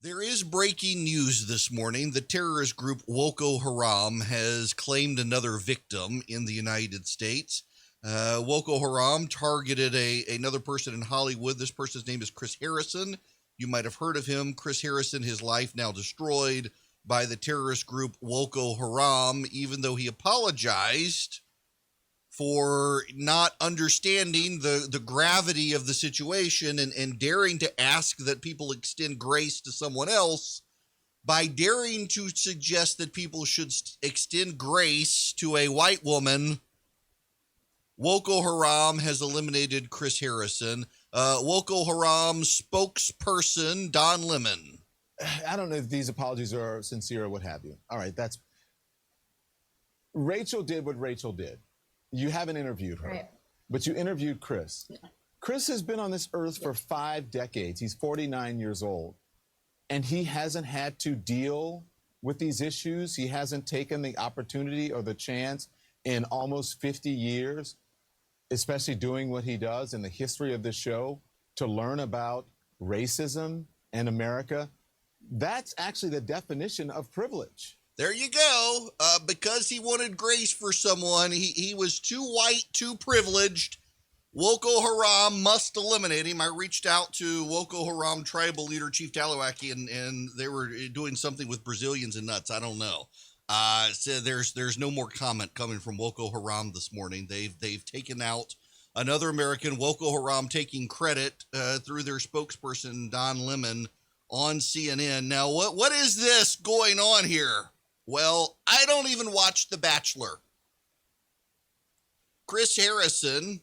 There is breaking news this morning. The terrorist group Woke-O Haram has claimed another victim in the United States. Woke-O Haram targeted another person in Hollywood. This person's name is Chris Harrison. You might have heard of him. Chris Harrison, his life now destroyed by the terrorist group Woke-O Haram, even though he apologized for not understanding the gravity of the situation and daring to ask that people extend grace to someone else by daring to suggest that people should extend grace to a white woman. Woke-O Haram has eliminated Chris Harrison. Woke-O Haram spokesperson Don Lemon. I don't know if these apologies are sincere or what have you. All right, Rachel did what Rachel did. You haven't interviewed her, right, but you interviewed Chris. Yeah. Chris has been on this earth for 5 decades. He's 49 years old, and he hasn't had to deal with these issues. He hasn't taken the opportunity or the chance in almost 50 years, especially doing what he does in the history of this show, to learn about racism and America. That's actually the definition of privilege. There you go. Because he wanted grace for someone, he was too white, too privileged. Woke-O Haram must eliminate him. I reached out to Woke-O Haram tribal leader Chief Talawaki, and they were doing something with Brazilians and nuts. I don't know. So there's no more comment coming from Woke-O Haram this morning. They've taken out another American. Woke-O Haram taking credit through their spokesperson Don Lemon on CNN. Now, what is this going on here? Well, I don't even watch The Bachelor. Chris Harrison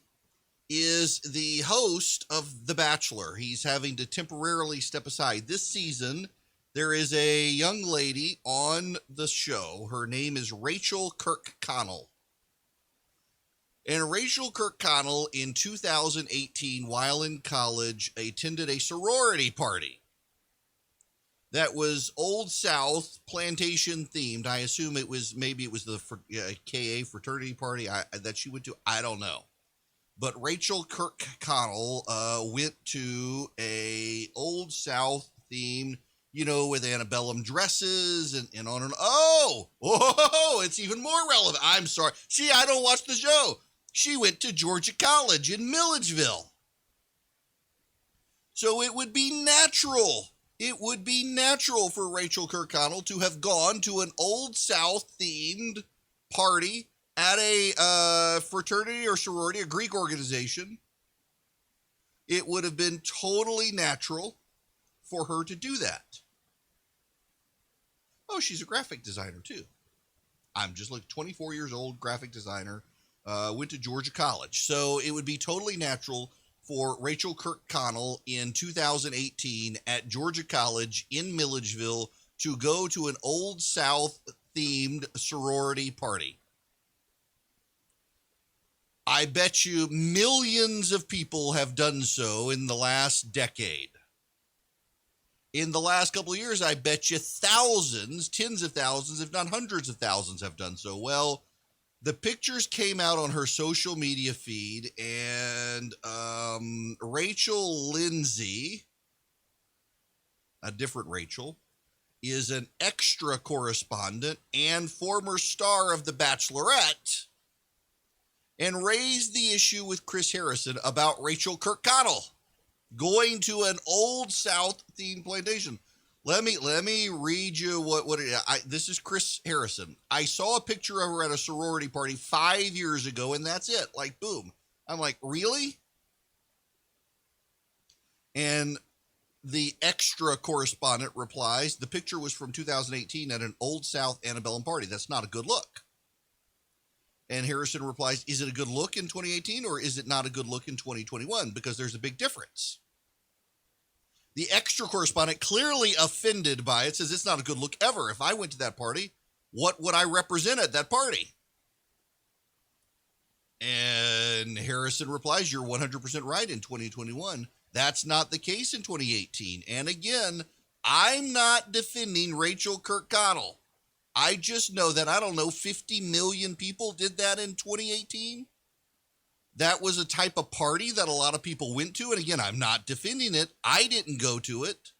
is the host of The Bachelor. He's having to temporarily step aside. This season, there is a young lady on the show. Her name is Rachel Kirkconnell. And Rachel Kirkconnell, in 2018, while in college, attended a sorority party that was Old South plantation themed. I assume it was the KA fraternity party that she went to. I don't know. But Rachel Kirkconnell went to a Old South themed, with antebellum dresses and on and it's even more relevant. I'm sorry. See, I don't watch the show. She went to Georgia College in Milledgeville. So it would be natural. It would be natural for Rachel Kirkconnell to have gone to an Old South-themed party at a fraternity or sorority, a Greek organization. It would have been totally natural for her to do that. Oh, she's a graphic designer, too. I'm just like 24 years old, graphic designer, went to Georgia College. So it would be totally natural for Rachel Kirkconnell in 2018 at Georgia College in Milledgeville to go to an Old South-themed sorority party. I bet you millions of people have done so in the last decade. In the last couple of years, I bet you thousands, tens of thousands, if not hundreds of thousands have done so. Well, the pictures came out on her social media feed, and Rachel Lindsay, a different Rachel, is an extra correspondent and former star of The Bachelorette, and raised the issue with Chris Harrison about Rachel Kirkconnell going to an Old South themed plantation. Let me read you what this is Chris Harrison. I saw a picture of her at a sorority party 5 years ago, and that's it. Like, boom. I'm like, really? And the extra correspondent replies, the picture was from 2018 at an Old South antebellum party. That's not a good look. And Harrison replies, is it a good look in 2018 or is it not a good look in 2021? Because there's a big difference. The extra correspondent, clearly offended by it, says it's not a good look ever. If I went to that party, what would I represent at that party? And Harrison replies, you're 100% right in 2021. That's not the case in 2018. And again, I'm not defending Rachel Kirkconnell. I just know that, 50 million people did that in 2018. That was a type of party that a lot of people went to. And again, I'm not defending it. I didn't go to it.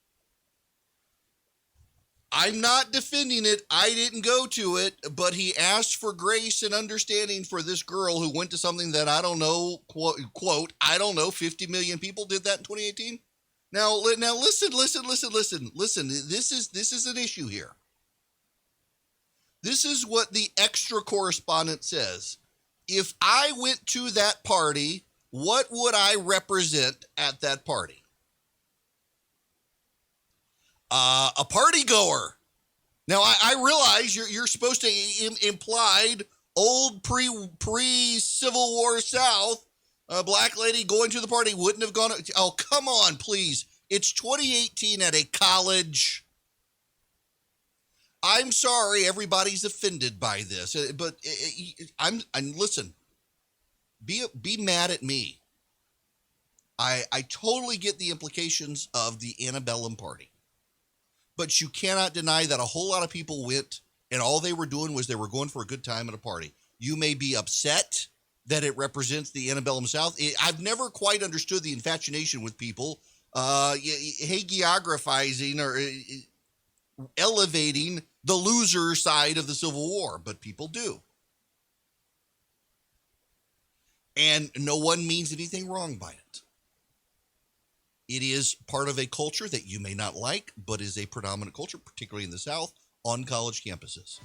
I'm not defending it. I didn't go to it, but he asked for grace and understanding for this girl who went to something that I don't know, quote, I don't know, 50 million people did that in 2018. Now listen. This is an issue here. This is what the extra correspondent says. If I went to that party, what would I represent at that party? A party goer. Now, I realize you're supposed to implied old pre-Civil War South, a black lady going to the party wouldn't have gone. Oh, come on, please. It's 2018 at a college. I'm sorry, everybody's offended by this, but I'm listen. Be mad at me. I totally get the implications of the antebellum party. But you cannot deny that a whole lot of people went and all they were doing was they were going for a good time at a party. You may be upset that it represents the antebellum South. I've never quite understood the infatuation with people hagiographizing or elevating the loser side of the Civil War, but people do. And no one means anything wrong by it. It is part of a culture that you may not like, but is a predominant culture, particularly in the South, on college campuses.